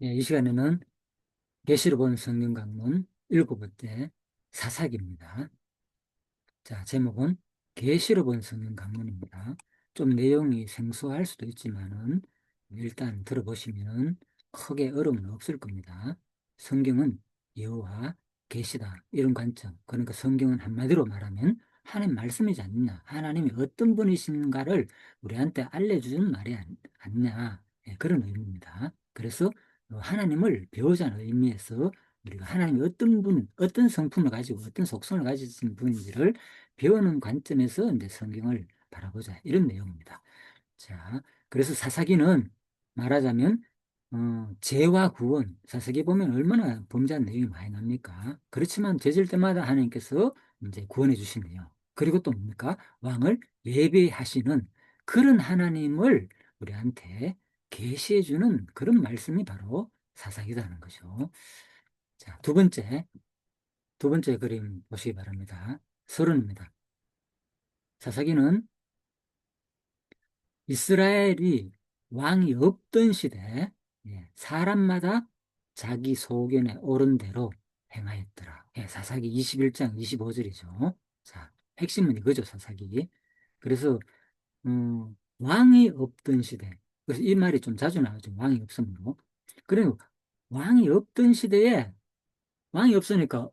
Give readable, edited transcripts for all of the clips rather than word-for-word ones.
예, 이 시간에는 계시로 본 성경 강론 일곱 번째 사사기입니다. 자, 제목은 계시로 본 성경 강론입니다. 좀 내용이 생소할 수도 있지만은 일단 들어보시면 크게 어려움은 없을 겁니다. 성경은 여호와 계시다 이런 관점. 그러니까 성경은 한마디로 말하면 하나님 말씀이지 않느냐, 하나님이 어떤 분이신가를 우리한테 알려주는 말이 않냐, 예, 그런 의미입니다. 그래서 하나님을 배우자는 의미에서 우리가 하나님이 어떤 분, 어떤 성품을 가지고 어떤 속성을 가지신 분인지를 배우는 관점에서 이제 성경을 바라보자 이런 내용입니다. 자, 그래서 사사기는 말하자면 죄와 구원, 사사기 보면 얼마나 범죄한 내용이 많이 납니까? 그렇지만 죄질 때마다 하나님께서 이제 구원해 주시네요. 그리고 또 뭡니까? 왕을 예배하시는 그런 하나님을 우리한테 계시해 주는 그런 말씀이 바로 사사기라는 거죠. 자, 두 번째 그림 보시기 바랍니다. 서론입니다. 사사기는 이스라엘이 왕이 없던 시대, 예, 사람마다 자기 소견에 옳은 대로 행하였더라. 예, 사사기 21장 25절이죠. 자, 핵심은 이거죠, 사사기. 그래서 왕이 없던 시대. 그래서 이 말이 좀 자주 나오죠. 왕이 없으므로. 그리고 왕이 없던 시대에 왕이 없으니까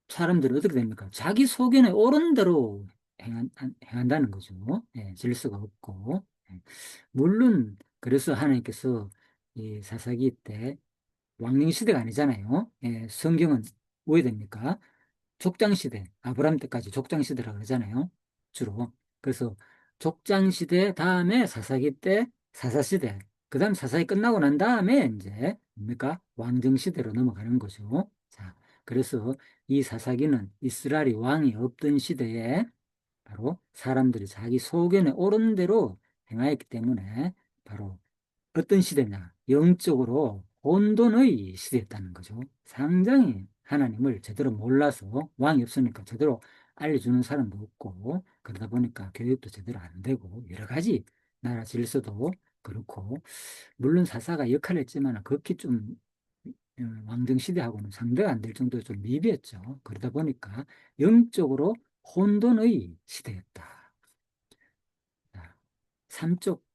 사람들이 어떻게 됩니까? 자기 소견에 옳은 대로 행한다는 거죠. 예, 질서가 없고. 예. 물론, 그래서 하나님께서 이 사사기 때 왕릉 시대가 아니잖아요. 예, 성경은 왜 됩니까? 족장 시대, 아브라함 때까지 족장 시대라고 그러잖아요. 주로. 그래서 족장 시대 다음에 사사기 때 사사 시대, 그 다음 사사기 끝나고 난 다음에 이제 뭡니까? 왕정 시대로 넘어가는 거죠. 자, 그래서 이 사사기는 이스라엘이 왕이 없던 시대에 바로 사람들이 자기 소견에 옳은 대로 행하였기 때문에 바로 어떤 시대냐? 영적으로 혼돈의 시대였다는 거죠. 상당히 하나님을 제대로 몰라서 왕이 없으니까 제대로 알려주는 사람도 없고 그러다 보니까 교육도 제대로 안 되고 여러 가지 나라 질서도 그렇고 물론 사사가 역할을 했지만 극히 좀 왕정 시대하고는 상대가 안 될 정도로 좀 미비했죠. 그러다 보니까 영적으로 혼돈의 시대였다. 자, 삼쪽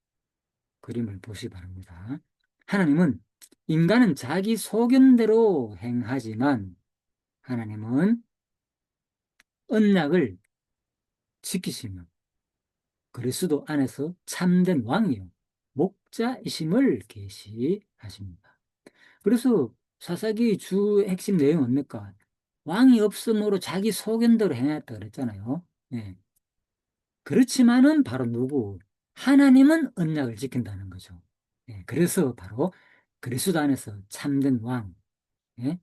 그림을 보시 기 바랍니다. 하나님은 인간은 자기 소견대로 행하지만 하나님은 언약을 지키시며 그리스도 안에서 참된 왕이요 목자이심을 계시하십니다. 그래서 사사기 주 핵심 내용은 뭡니까? 왕이 없으므로 자기 소견대로 행했다 그랬잖아요. 네. 그렇지만은 바로 누구? 하나님은 언약을 지킨다는 거죠. 예, 그래서 바로 그리스도 안에서 참된 왕, 예?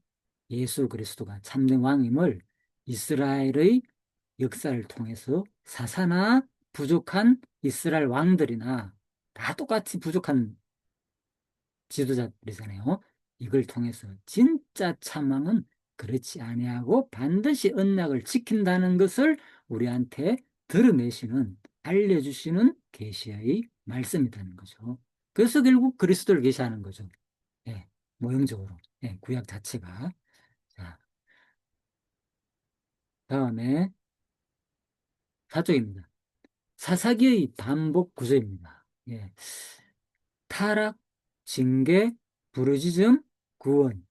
예수 그리스도가 참된 왕임을 이스라엘의 역사를 통해서 사사나 부족한 이스라엘 왕들이나 다 똑같이 부족한 지도자들이잖아요. 이걸 통해서 진짜 참왕은 그렇지 아니하고 반드시 언약을 지킨다는 것을 우리한테 드러내시는 알려주시는 계시의 말씀이라는 거죠. 그래서 결국 그리스도를 계시하는 거죠. 예, 모형적으로 예, 구약 자체가. 자, 다음에 사쪽입니다. 사사기의 반복 구조입니다. 예, 타락, 징계, 부르짖음, 구원.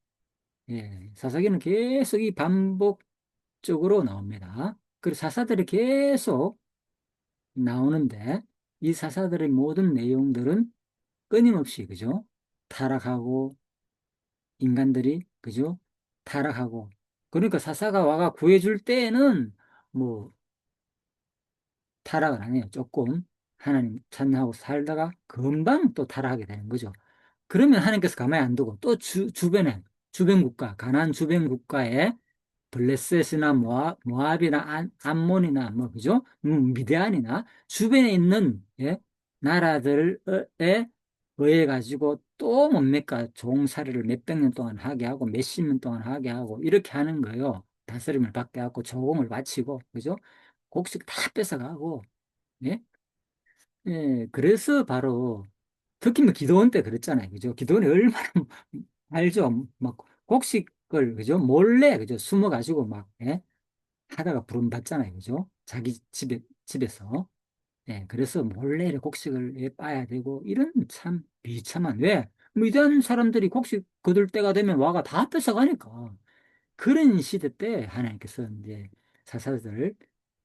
예, 사사기는 계속 이 반복적으로 나옵니다. 그리고 사사들이 계속 나오는데 이 사사들의 모든 내용들은 끊임없이 그죠? 타락하고 인간들이 그죠? 타락하고 그러니까 사사가 와가 구해줄 때에는 뭐 타락은 안 해요. 조금 하나님 찬양하고 살다가 금방 또 타락하게 되는 거죠. 그러면 하나님께서 가만히 안 두고 또 주변에 주변 국가 가나안 주변 국가에 블레셋이나 모압이나 암몬이나 뭐 그죠? 미디안이나 주변에 있는 예? 나라들에 의해 가지고 또 뭡니까 종살이를 몇백 년 동안 하게 하고 몇십 년 동안 하게 하고 이렇게 하는 거예요. 다스림을 받게 하고 조공을 바치고 그죠? 곡식 다 뺏어가고 예? 예, 그래서 바로 특히 뭐 기도원 때 그랬잖아요. 그죠? 기도원이 얼마나 알죠? 막 곡식을 그죠? 몰래 그죠? 숨어가지고 막 예? 하다가 부름받잖아요, 그죠? 자기 집에서. 예, 그래서 몰래 이렇게 곡식을 예, 빠야 되고 이런 참 비참한 왜? 뭐 이런 사람들이 곡식 거둘 때가 되면 와가 다 뺏어가니까 그런 시대 때 하나님께서 이제 사사들을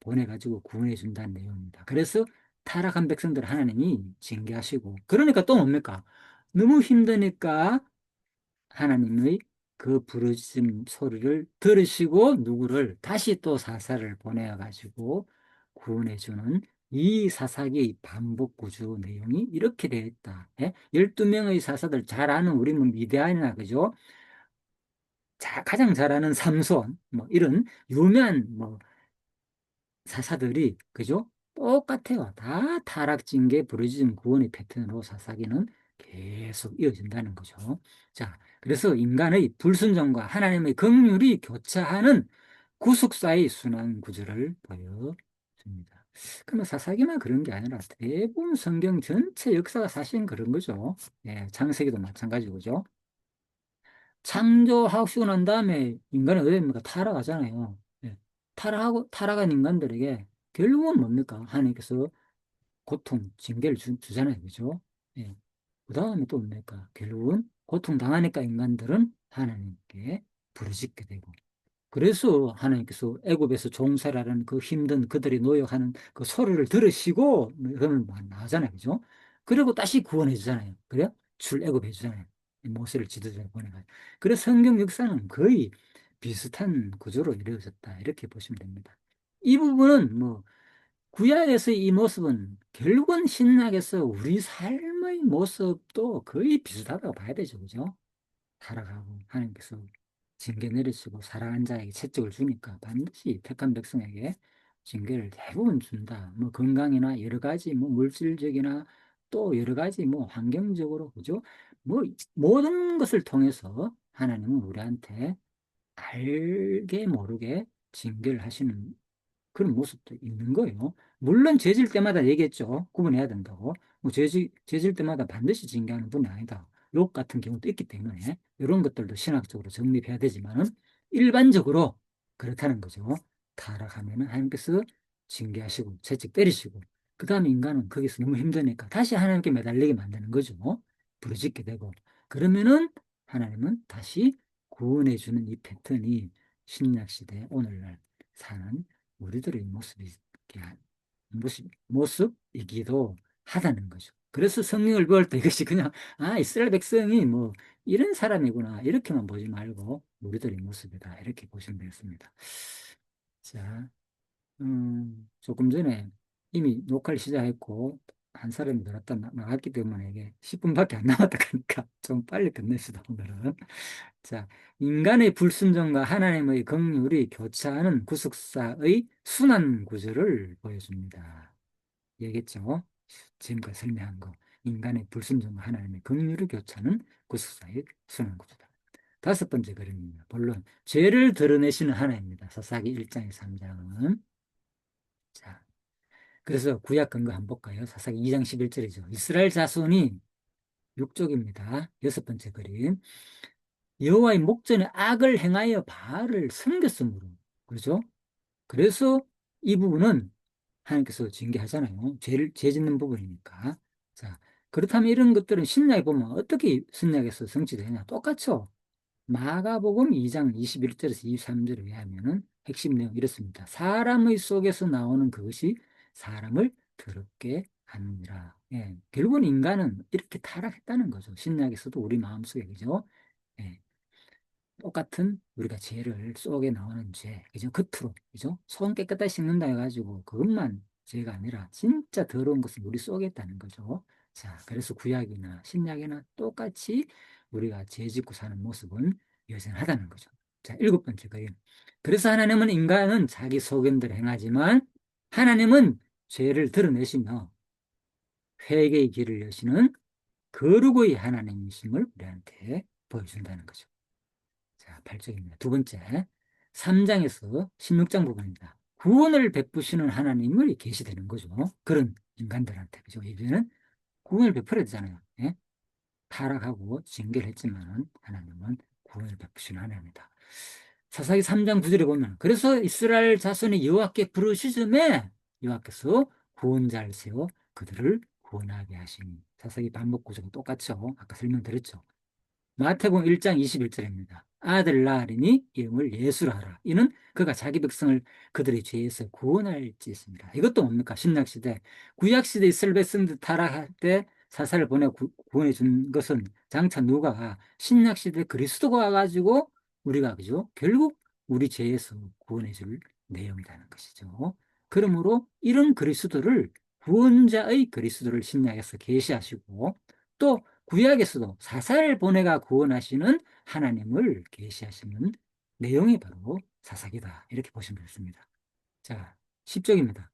보내가지고 구원해 준다는 내용입니다. 그래서 타락한 백성들 하나님이 징계하시고 그러니까 또 뭡니까? 너무 힘드니까 하나님의 그 부르짖음 소리를 들으시고 누구를 다시 또 사사를 보내가지고 구원해주는 이 사사기의 반복 구조 내용이 이렇게 되어 있다. 예? 12명의 사사들 잘 아는 우리 뭐 미디안이나 그죠? 가장 잘 아는 삼손 뭐 이런 유명한 뭐 사사들이 그죠? 똑같아요. 다 타락징계, 부르짖음, 구원의 패턴으로 사사기는 계속 이어진다는 거죠. 자, 그래서 인간의 불순종과 하나님의 긍휼이 교차하는 구속사의 순환 구조를 보여줍니다. 그러면 사사기만 그런 게 아니라 대부분 성경 전체 역사가 사실은 그런 거죠. 예, 창세기도 마찬가지고죠. 창조하고 난 다음에 인간이 어디 됩니까? 타락하잖아요. 예. 타락한 인간들에게 결국은 뭡니까? 하나님께서 고통, 징계를 주잖아요. 그죠? 예. 그 다음에 또 뭡니까? 결국은 고통 당하니까 인간들은 하나님께 부르짖게 되고 그래서 하나님께서 애굽에서 종살이라는 그 힘든 그들이 노역하는 그 소리를 들으시고 그러면 나오잖아요. 그죠? 그리고 다시 구원해 주잖아요. 그래요? 출애굽해 주잖아요. 모세를 지도자로 보내가지고. 그래서 성경 역사는 거의 비슷한 구조로 이루어졌다. 이렇게 보시면 됩니다. 이 부분은 뭐 구약에서 이 모습은 결국은 신약에서 우리 삶의 모습도 거의 비슷하다고 봐야 되죠. 그죠? 타락하고 하나님께서 징계 내리시고 사랑한 자에게 채찍을 주니까 반드시 택한 백성에게 징계를 대부분 준다. 뭐 건강이나 여러 가지 뭐 물질적이나 또 여러 가지 뭐 환경적으로 그죠? 뭐 모든 것을 통해서 하나님은 우리한테 알게 모르게 징계를 하시는 그런 모습도 있는 거예요. 물론 죄질 때마다 얘기했죠. 구분해야 된다고. 뭐 죄질 때마다 반드시 징계하는 분이 아니다. 욕 같은 경우도 있기 때문에 이런 것들도 신학적으로 정립해야 되지만은 일반적으로 그렇다는 거죠. 타락하면은 하나님께서 징계하시고 채찍 때리시고 그 다음에 인간은 거기서 너무 힘드니까 다시 하나님께 매달리게 만드는 거죠. 부르짖게 되고 그러면은 하나님은 다시 구원해 주는 이 패턴이 신약 시대 오늘날 사는 우리들의 모습이기도 하다는 거죠. 그래서 성경을 배울 때 이것이 그냥, 아, 이스라엘 백성이 뭐, 이런 사람이구나. 이렇게만 보지 말고, 우리들의 모습이다. 이렇게 보시면 되겠습니다. 자, 조금 전에 이미 녹화를 시작했고, 한 사람이 들었다 나갔기 때문에 이게 10분밖에 안 남았다 하니까 좀 빨리 끝냅시다, 오늘은. 자, 인간의 불순종과 하나님의 긍휼이 교차하는 구속사의 순환 구조를 보여줍니다. 얘기했죠? 지금까지 설명한 거. 인간의 불순종과 하나님의 긍휼이 교차하는 구속사의 순환 구조다. 다섯 번째 그림입니다. 본론, 죄를 드러내시는 하나입니다. 사사기 1장에서 3장은. 자, 그래서 구약 근거 한번 볼까요? 사사기 2장 11절이죠. 이스라엘 자손이 육족입니다. 여섯 번째 그림. 여호와의 목전에 악을 행하여 바알을 섬겼으므로 그렇죠? 그래서 이 부분은 하나님께서 징계하잖아요. 죄 짓는 부분이니까. 자, 그렇다면 이런 것들은 신약에 보면 어떻게 신약에서 성취되냐? 똑같죠? 마가복음 2장 21절에서 23절에 의하면은 핵심 내용 이렇습니다. 사람의 속에서 나오는 그것이 사람을 더럽게 하느니라. 예, 결국은 인간은 이렇게 타락했다는 거죠. 신약에서도 우리 마음속에 그죠? 예, 똑같은 우리가 죄를 속에 나오는 죄, 그죠? 겉으로, 그죠? 손 깨끗하게 씻는다 해가지고 그것만 죄가 아니라 진짜 더러운 것은 우리 속에 있다는 거죠. 자, 그래서 구약이나 신약이나 똑같이 우리가 죄 짓고 사는 모습은 여전하다는 거죠. 자, 일곱 번째 거예요. 그래서 하나님은 인간은 자기 소견대로 행하지만 하나님은 죄를 드러내시며 회개의 길을 여시는 거룩의 하나님이심을 우리한테 보여준다는 거죠. 자, 8쪽입니다. 두 번째, 3장에서 16장 부분입니다. 구원을 베푸시는 하나님을 계시되는 거죠. 그런 인간들한테. 그죠? 이제는 구원을 베풀어야 되잖아요. 예? 타락하고 징계를 했지만 하나님은 구원을 베푸시는 하나님이다. 사사기 3장 9절에 보면 그래서 이스라엘 자손이 여호와께 부르짖음에 여호와께서 구원자를 세워 그들을 구원하게 하시니 사사기 반복 구조가 똑같죠. 아까 설명드렸죠. 마태복음 1장 21절입니다. 아들 낳으리니 이름을 예수라 하라. 이는 그가 자기 백성을 그들의 죄에서 구원할지 있습니다. 이것도 뭡니까? 신약시대. 구약시대 이스라엘 백성들 타락할 때 사사를 보내 구원해 준 것은 장차 누가 신약시대 그리스도가 와가지고 우리가 그죠? 결국 우리 죄에서 구원해 줄 내용이라는 것이죠. 그러므로 이런 그리스도를 구원자의 그리스도를 신약에서 계시하시고 또 구약에서도 사사를 보내가 구원하시는 하나님을 계시하시는 내용이 바로 사사기다. 이렇게 보시면 되겠습니다. 자, 10쪽입니다.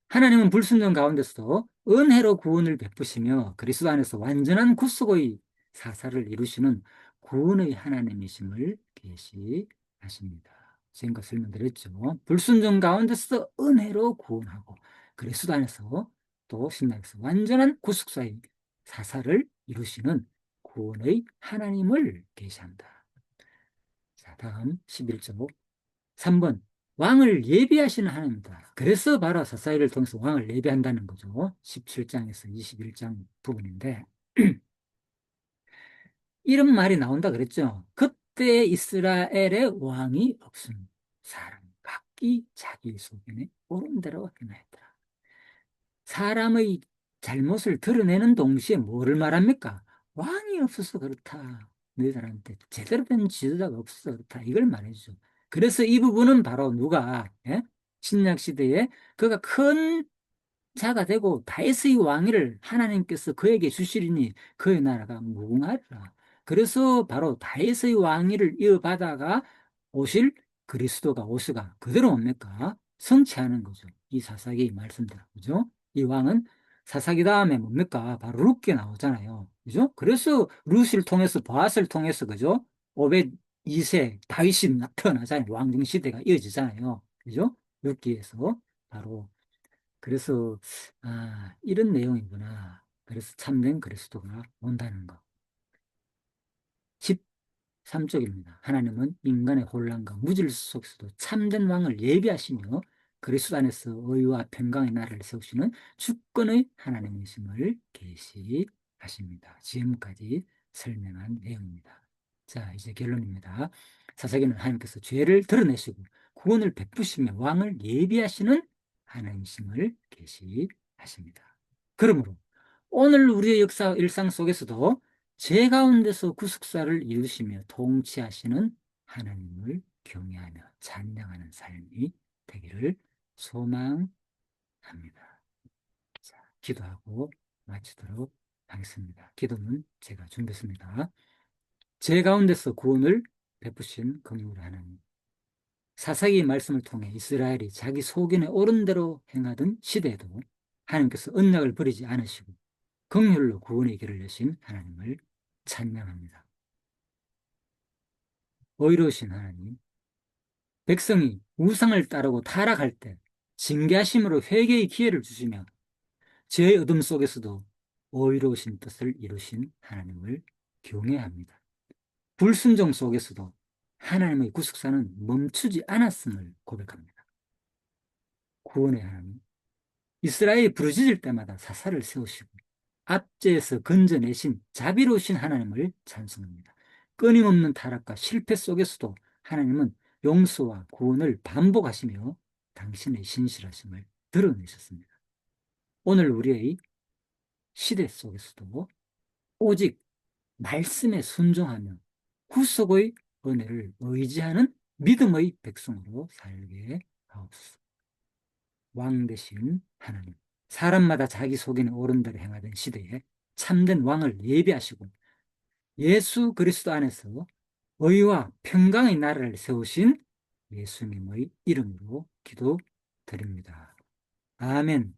하나님은 불순종 가운데서도 은혜로 구원을 베푸시며 그리스도 안에서 완전한 구속의 사사를 이루시는 구원의 하나님이심을 계시하십니다. 지금까지 설명드렸죠. 불순종 가운데서 은혜로 구원하고 그리스도 안에서 또 신약에서 완전한 구속사의 사사를 이루시는 구원의 하나님을 계시한다. 자, 다음 11절 3번 왕을 예비하시는 하나님이다. 그래서 바로 사사기를 통해서 왕을 예비한다는 거죠. 17장에서 21장 부분인데 이런 말이 나온다 그랬죠. 그때 이스라엘의 왕이 없음 사람 각기 자기 소견에 옳은 대로 행하였더라. 사람의 잘못을 드러내는 동시에 뭐를 말합니까? 왕이 없어서 그렇다. 너희들한테 제대로 된 지도자가 없어서 그렇다. 이걸 말해주죠. 그래서 이 부분은 바로 누가 예? 신약 시대에 그가 큰 자가 되고 다윗의 왕위를 하나님께서 그에게 주시리니 그의 나라가 무궁하리라. 그래서 바로 다윗의 왕위를 이어받아가 오실 그리스도가 오시가 그대로 뭡니까? 성취하는 거죠. 이 사사기 말씀대로. 그죠? 이 왕은 사사기 다음에 뭡니까? 바로 룻게 나오잖아요. 그죠? 그래서 룻을 통해서 보아스를 통해서 그죠? 오벳 2세 다윗이 태어나잖아요. 왕정 시대가 이어지잖아요. 그죠? 룻기에서 바로 그래서 이런 내용이구나. 그래서 참된 그리스도가 온다는 거. 13쪽입니다. 하나님은 인간의 혼란과 무질 속에서도 참된 왕을 예비하시며 그리스도 안에서 의와 평강의 나라를 세우시는 주권의 하나님이심을 계시하십니다. 지금까지 설명한 내용입니다. 자, 이제 결론입니다. 사사기는 하나님께서 죄를 드러내시고 구원을 베푸시며 왕을 예비하시는 하나님이심을 계시하십니다. 그러므로 오늘 우리의 역사 일상 속에서도 죄 가운데서 구속사를 이루시며 통치하시는 하나님을 경외하며 찬양하는 삶이 되기를 소망합니다. 자, 기도하고 마치도록 하겠습니다. 기도는 제가 준비했습니다. 죄 가운데서 구원을 베푸신 긍휼의 하나님. 사사기의 말씀을 통해 이스라엘이 자기 소견에 옳은 대로 행하던 시대에도 하나님께서 언약을 버리지 않으시고 긍휼로 구원의 길을 내신 하나님을 찬양합니다. 의로우신 하나님, 백성이 우상을 따르고 타락할 때 징계하심으로 회개의 기회를 주시며 죄의 어둠 속에서도 의로우신 뜻을 이루신 하나님을 경외합니다. 불순종 속에서도 하나님의 구속사는 멈추지 않았음을 고백합니다. 구원의 하나님, 이스라엘이 부르짖을 때마다 사사를 세우시고 압제에서 건져내신 자비로우신 하나님을 찬송합니다. 끊임없는 타락과 실패 속에서도 하나님은 용서와 구원을 반복하시며 당신의 신실하심을 드러내셨습니다. 오늘 우리의 시대 속에서도 오직 말씀에 순종하며 구속의 은혜를 의지하는 믿음의 백성으로 살게 하옵소서. 왕 되신 하나님, 사람마다 자기 속에는 옳은 대로 행하던 시대에 참된 왕을 예비하시고 예수 그리스도 안에서 의와 평강의 나라를 세우신 예수님의 이름으로 기도드립니다. 아멘.